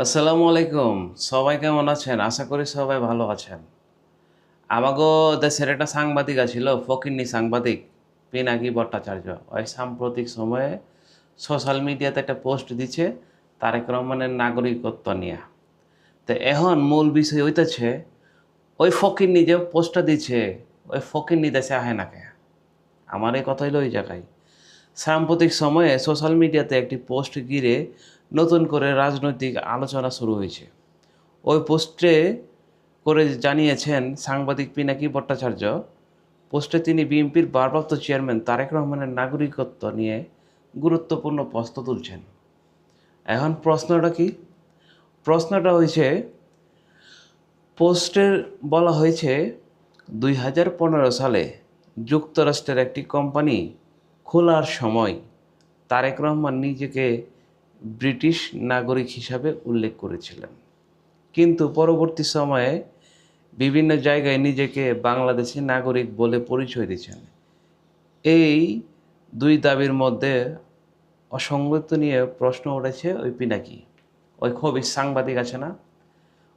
আসসালামু আলাইকুম। সবাই কেমন আছেন? আশা করি সবাই ভালো আছেন। আমাগো দেশের একটা সাংবাদিক আছিল, ফকিন্নি সাংবাদিক পিনাকি ভট্টাচার্য। ওই সাম্প্রতিক সময়ে সোশ্যাল মিডিয়াতে একটা পোস্ট দিছে তারেক রহমানের নাগরিকত্ব নিয়া। তো এখন মূল বিষয় হইতেছে ওই ফকিন্নি যে পোস্টটা দিছে, ওই ফকিন্নি দেশে আহে না কে? আমার এই কথা হইলো ওই জায়গায়। সাম্প্রতিক সময়ে সোশ্যাল মিডিয়াতে একটি পোস্ট ঘিরে নতুন করে রাজনৈতিক আলোচনা শুরু হয়েছে। ওই পোস্টে করে জানিয়েছেন সাংবাদিক পিনাকি ভট্টাচার্য, পোস্টে তিনি বিএনপির ভারপ্রাপ্ত চেয়ারম্যান তারেক রহমানের নাগরিকত্ব নিয়ে গুরুত্বপূর্ণ প্রশ্ন তুলছেন। এখন প্রশ্নটা কি? প্রশ্নটা হয়েছে, পোস্টে বলা হয়েছে 2015 সালে যুক্তরাষ্ট্রের একটি কোম্পানি খোলার সময় তারেক রহমান নিজেকে ব্রিটিশ নাগরিক হিসাবে উল্লেখ করেছিলেন, কিন্তু পরবর্তী সময়ে বিভিন্ন জায়গায় নিজেকে বাংলাদেশি নাগরিক বলে পরিচয় দিচ্ছেন। এই দুই দাবির মধ্যে অসঙ্গতি নিয়ে প্রশ্ন উঠেছে ওই পিনাকি। ওই খুবই সাংবাদিক আছে না,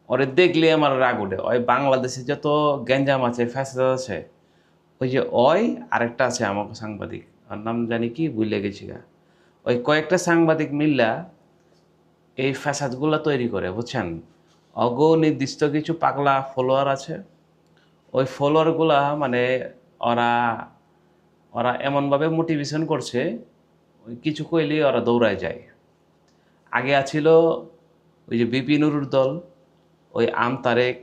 ওরে দেখলে আমার রাগ উঠে। ওই বাংলাদেশে যত গ্যাঞ্জাম আছে, ফ্যাসাদ আছে, ওই যে ওই আরেকটা আছে আমাকে সাংবাদিক, ওর নাম জানি কি ভুলে গেছি গা। ওই কয়েকটা সাংবাদিক মিল্লা এই ফ্যাসাদগুলো তৈরি করে, বুঝছেন। নির্দিষ্ট কিছু পাগলা ফলোয়ার আছে, ওই ফলোয়ারগুলা মানে ওরা ওরা এমনভাবে মোটিভেশন করছে, ওই কিছু কইলেই ওরা দৌড়ায় যায়। আগে আছিল ওই যে বিপি নুরুর দল, ওই আম তারেক,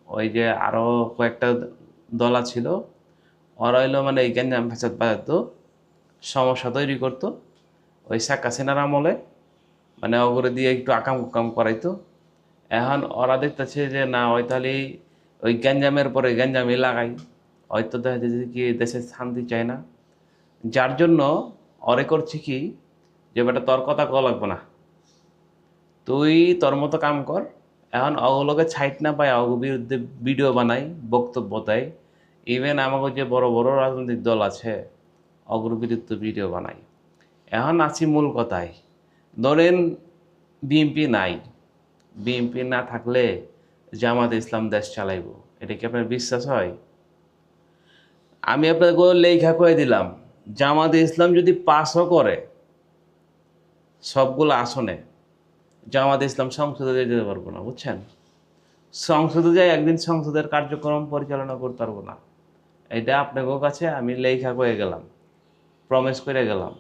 ওই যে আরও কয়েকটা দল ছিল, ওরা হইলো মানে এই গ্যাঞ্জাম ফ্যাসাদ বাজাতো, সমস্যা তৈরি করতো ওই শেখ হাসিনার আমলে, মানে অগরে দিয়ে একটু আকাম কুকাম করাইতো। এখন ওরা দেখতেছে যে না, ওই তাহলে ওই গ্যাঞ্জামের পরে গ্যাঞ্জামই লাগাই, হয়তো দেখা যায় যে কি দেশে শান্তি চায় না, যার জন্য অরে করছে কি, যে বেটা তোর কথা কওয়া লাগবে না, তুই তোর মতো কাম কর। এখন অগুলোকে ছাইট না পায়, অগু বিরুদ্ধে ভিডিও বানাই, বক্তব্য দেয়। ইভেন আমাকে যে বড় বড় রাজনৈতিক দল আছে, অগ্র বিরুদ্ধে ভিডিও বানাই। এখন আছি মূল কথায়, ধরেন বিএনপি নাই, বিএনপি না থাকলে জামাত ইসলাম দেশ চালাইব, এটা কি আপনার বিশ্বাস হয়? আমি আপনাকে লেখা কয়ে দিলাম, জামাতে ইসলাম যদি পাসও করে সবগুলো আসনে, জামাতে ইসলাম সংসদে যেতে পারবো না, বুঝছেন। সংসদে যাই একদিন সংসদের কার্যক্রম পরিচালনা করতে পারবো না। এটা আপনাদের কাছে আমি লেখা কয়ে গেলাম, প্রমিস করে গেলাম।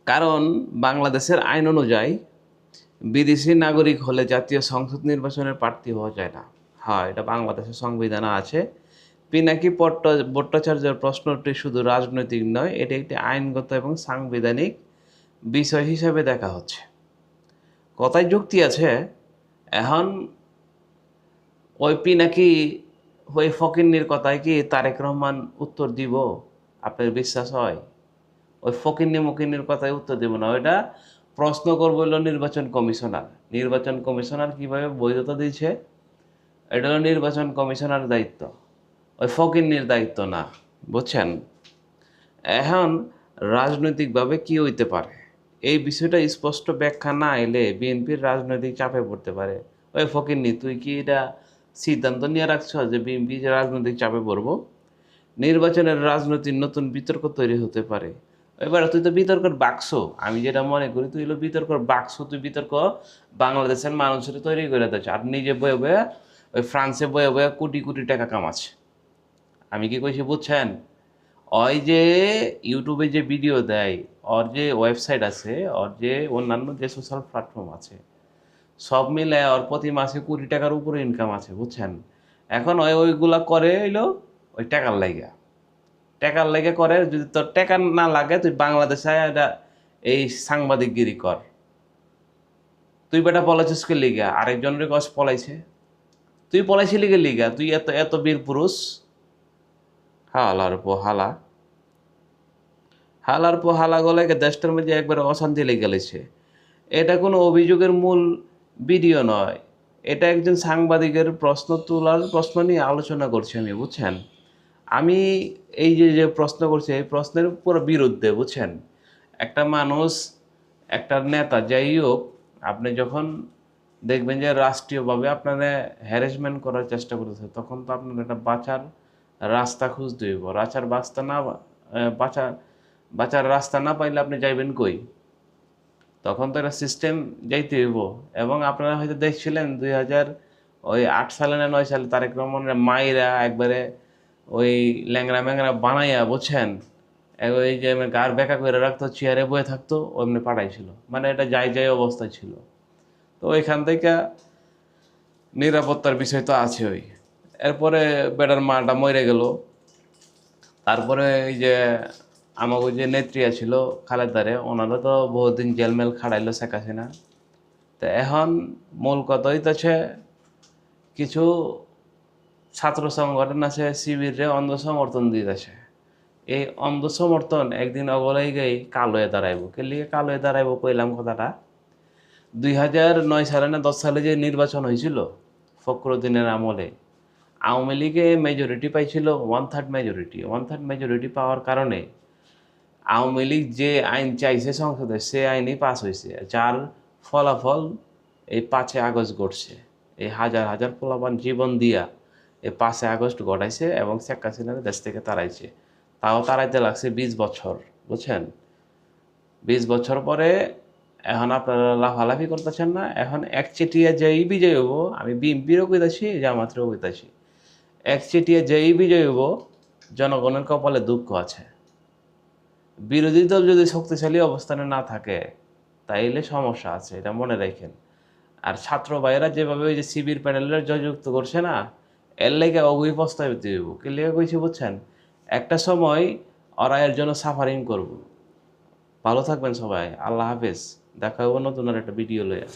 কারণ বাংলাদেশের আইন অনুযায়ী বিদেশি নাগরিক হলে জাতীয় সংসদ নির্বাচনের প্রার্থী হওয়া যায় না। হ্যাঁ, এটা বাংলাদেশের সংবিধানে আছে। পিনাকি ভট্টাচার্যের প্রশ্নটি শুধু রাজনৈতিক নয়, এটি একটি আইনগত এবং সাংবিধানিক বিষয় হিসেবে দেখা হচ্ছে। কথায় যুক্তি আছে। এখন ওই পিনাকি, ওই ফকিন্নির কথায় কি তারেক রহমান উত্তর দিব? আপনার বিশ্বাস হয়? ওই ফকিন্নি মকিন্নির কথায় উত্তর দেব না। ওইটা প্রশ্ন করবো হলো নির্বাচন কমিশনার। নির্বাচন কমিশনার কিভাবে বৈধতা দিয়েছে, এটা হলো নির্বাচন কমিশনার দায়িত্ব, ওই ফকিন্নির দায়িত্ব না, বুঝছেন। এখন রাজনৈতিকভাবে কি হইতে পারে, এই বিষয়টা স্পষ্ট ব্যাখ্যা না এলে বিএনপির রাজনৈতিক চাপে পড়তে পারে। ওই ফকিন্নি, তুই কি এটা সিদ্ধান্ত নিয়ে রাখছ যে বিএনপি যে রাজনৈতিক চাপে পড়বো? নির্বাচনের রাজনৈতিক নতুন বিতর্ক তৈরি হতে পারে। এবার তুই তো বিতর্কের বাক্স, আমি যেটা মনে করি তুই হলো বিতর্কের বাক্স, তুই বিতর্ক বাংলাদেশের মানুষের তৈরি করে দিচ্ছ, আর নিজে বয়ে বয়ে ওই ফ্রান্সে বয়ে বয়ে কোটি কোটি টাকা কামাচ্ছে। আমি কি কইছি বুঝছেন? ওই যে ইউটিউবে যে ভিডিও দেয়, ওর যে ওয়েবসাইট আছে, ওর যে অন্যান্য যে সোশ্যাল প্ল্যাটফর্ম আছে, সব মিলে ওর প্রতি মাসে কোটি টাকার উপরে ইনকাম আছে, বুঝছেন। এখন ওইগুলা করে হইলো ওই টাকার লেগে করে। যদি তোর টাকা না লাগে তুই বাংলাদেশে এটা এই সাংবাদিকগিরি কর। তুই বেটা পলাইছিস কে লিগা? আরেকজনের কস পলাইছে, তুই পলাইছিলি কে লিগা? তুই এত এত বীর পুরুষ? হালার পো হালা, হালার পো হালা গলে দেশটার মধ্যে একবারে অশান্তি লেগে গেলেছে। এটা কোনো অভিযোগের মূল ভিডিও নয়, এটা একজন সাংবাদিকের প্রশ্ন তোলার প্রশ্ন নিয়ে আলোচনা করছি আমি, বুঝছেন। আমি এই যে যে প্রশ্ন করছি, এই প্রশ্নের পুরো বিরুদ্ধে, বুঝছেন। একটা মানুষ, একটা নেতা যাই হোক, আপনি যখন দেখবেন যে রাষ্ট্রীয়ভাবে আপনারা হ্যারাসমেন্ট করার চেষ্টা করতেছে, তখন তো আপনার একটা বাঁচার রাস্তা খুঁজতে হইব। বাঁচার বাঁচার রাস্তা না পাইলে আপনি যাইবেন কই? তখন তো একটা সিস্টেম যাইতে হইব। এবং আপনারা হয়তো দেখছিলেন 2008 সালে না 9 সালে তারেক রহমানের মাইরা একবারে ওই ল্যাংড়া ম্যাংড়া বানাইয়া, বুঝছেন, ওই যে গার বেঁকা করে রাখতো, চেয়ারে বয়ে থাকতো, ওমনি পাঠাইছিল। মানে এটা যাই অবস্থায় ছিল। তো ওইখান থেকে নিরাপত্তার বিষয় তো আছে। এরপরে বেটার মাটা মরে গেল। তারপরে এই যে আমাকে যে নেত্রী ছিল খালেদারে, ওনারও তো বহুদিন জেলমেল খাড়াইলো শেখ হাসিনা। তো এখন মূল কথা হইতেছে, কিছু ছাত্র সংগঠন আছে শিবিরে অন্ধ সমর্থন দিতেছে। এই অন্ধ সমর্থন একদিন অগলেই গেই কালো হয়ে দাঁড়াইব। কে লিগে কালো হয়ে দাঁড়াইব কইলাম কথাটা, 2009 সালে না 10 সালে যে নির্বাচন হয়েছিল ফখরুদ্দিনের আমলে, আওয়ামী লীগে মেজরিটি পাইছিল 1/3 মেজরিটি। 1/3 মেজরিটি পাওয়ার কারণে আওয়ামী লীগ যে আইন চাইছে সংসদে, সে আইনই পাস হয়েছে, যার ফলাফল এই 5 আগস্ট ঘটছে। এই হাজার হাজার পোলাপান জীবন দিয়া এই 5 আগস্ট ঘটাইছে এবং শেখ হাসিনাকে দেশ থেকে তাড়াইছে। তাও তাড়াইতে লাগছে 20 বছর, বুঝছেন। 20 বছর পরে এখন আপনারা লাফালাফি করতেছেন না। এখন একচেটিয়া যেই বিজয় হইব, আমি বিএনপিরও কইতাছি, জামাতেরও কইতাছি, একচেটিয়া যেই বিজয় হইব, জনগণের কপালে দুঃখ আছে। বিরোধী দল যদি শক্তিশালী অবস্থানে না থাকে, তাইলে সমস্যা আছে, এটা মনে রাখেন। আর ছাত্র ভাইয়েরা যেভাবে ওই যে শিবির প্যানেলের জয়যুক্ত করছে না, এর লেগে অগুই প্রস্তাবিত হইব। কি লেগে কইছি বুঝছেন, একটা সময় ওরা এর জন্য সাফারিং করব। ভালো থাকবেন সবাই, আল্লাহ হাফেজ। দেখা হবো নতুন আর একটা ভিডিও লইয়া।